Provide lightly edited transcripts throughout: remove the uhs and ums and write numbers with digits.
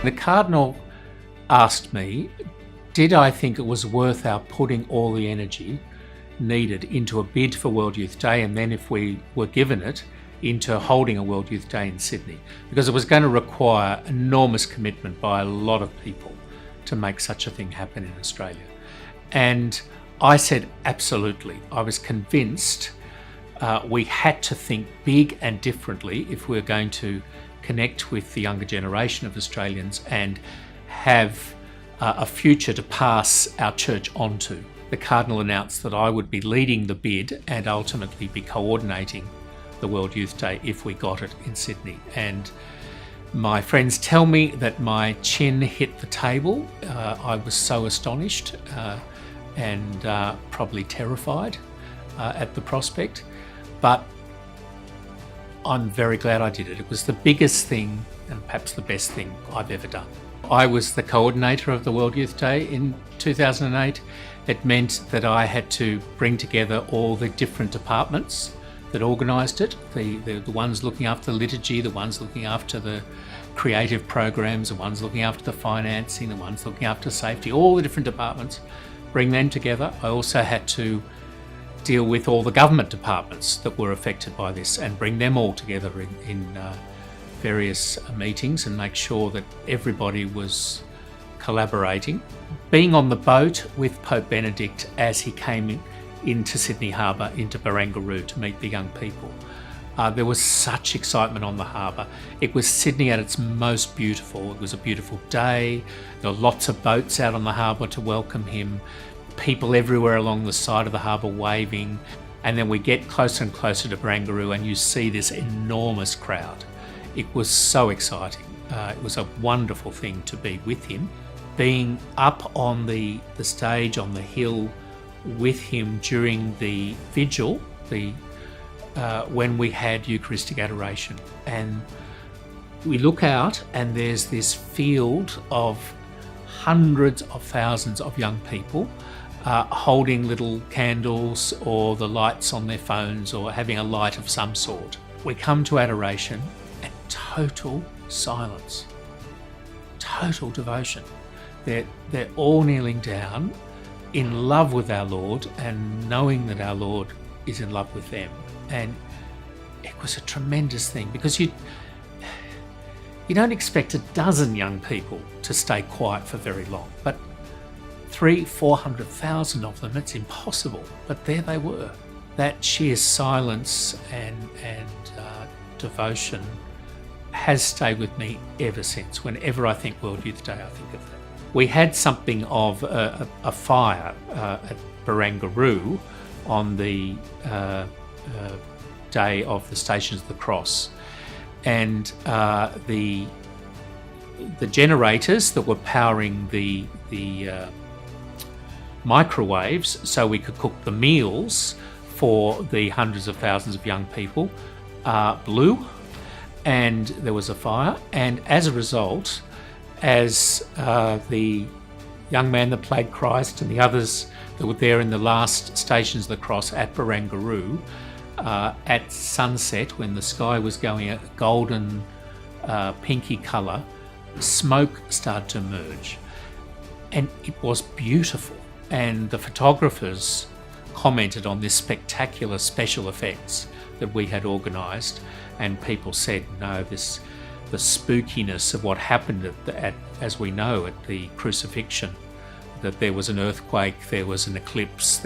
The Cardinal asked me, did I think it was worth our putting all the energy needed into a bid for World Youth Day, and then if we were given it, into holding a World Youth Day in Sydney, because it was going to require enormous commitment by a lot of people to make such a thing happen in Australia. And I said absolutely. I was convinced we had to think big and differently if we were going to connect with the younger generation of Australians and have a future to pass our church on to. The Cardinal announced that I would be leading the bid and ultimately be coordinating the World Youth Day if we got it in Sydney. And my friends tell me that my chin hit the table. I was so astonished and probably terrified at the prospect, but I'm very glad I did it. It was the biggest thing and perhaps the best thing I've ever done. I was the coordinator of the World Youth Day in 2008. It meant that I had to bring together all the different departments that organised it, the ones looking after the liturgy, the ones looking after the creative programs, the ones looking after the financing, the ones looking after safety, all the different departments, bring them together. I also had to deal with all the government departments that were affected by this and bring them all together in various meetings and make sure that everybody was collaborating. Being on the boat with Pope Benedict as he came into Sydney Harbour, into Barangaroo to meet the young people, there was such excitement on the harbour. It was Sydney at its most beautiful. It was a beautiful day. There were lots of boats out on the harbour to welcome him, people everywhere along the side of the harbour waving. And then we get closer and closer to Barangaroo and you see this enormous crowd. It was so exciting. It was a wonderful thing to be with him. Being up on the stage on the hill with him during the vigil, when we had Eucharistic adoration, and we look out and there's this field of hundreds of thousands of young people holding little candles or the lights on their phones or having a light of some sort. We come to adoration and total silence, total devotion. They're all kneeling down in love with our Lord and knowing that our Lord is in love with them. And it was a tremendous thing because you don't expect a dozen young people to stay quiet for very long, but 300,000-400,000 of them, it's impossible. But there they were. That sheer silence and devotion has stayed with me ever since. Whenever I think World Youth Day, I think of that. We had something of a fire at Barangaroo on the day of the Stations of the Cross, and the generators that were powering the microwaves so we could cook the meals for the hundreds of thousands of young people blew, and there was a fire, and as a result, as the young man that played Christ and the others that were there in the last Stations of the Cross at Barangaroo, at sunset when the sky was going a golden pinky colour, smoke started to emerge, and it was beautiful. And the photographers commented on this spectacular special effects that we had organised, and people said, no, the spookiness of what happened as we know, at the crucifixion, that there was an earthquake, there was an eclipse,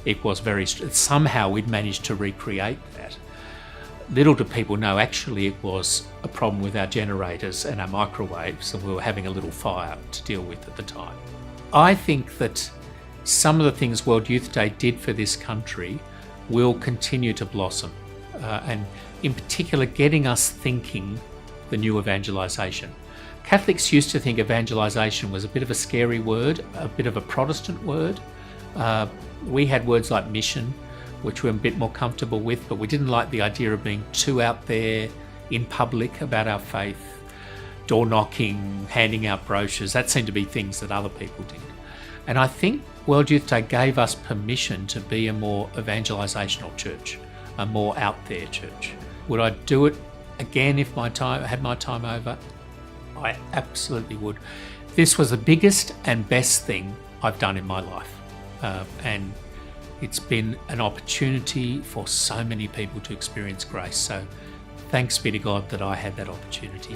it was very, somehow we'd managed to recreate that. Little do people know, actually it was a problem with our generators and our microwaves, and we were having a little fire to deal with at the time. I think that some of the things World Youth Day did for this country will continue to blossom, and in particular getting us thinking the new evangelisation. Catholics used to think evangelisation was a bit of a scary word, a bit of a Protestant word. We had words like mission, which we're a bit more comfortable with, but we didn't like the idea of being too out there in public about our faith. Door knocking, handing out brochures, that seemed to be things that other people did. And I think World Youth Day gave us permission to be a more evangelisational church, a more out there church. Would I do it again if I had my time over? I absolutely would. This was the biggest and best thing I've done in my life. And it's been an opportunity for so many people to experience grace. So thanks be to God that I had that opportunity.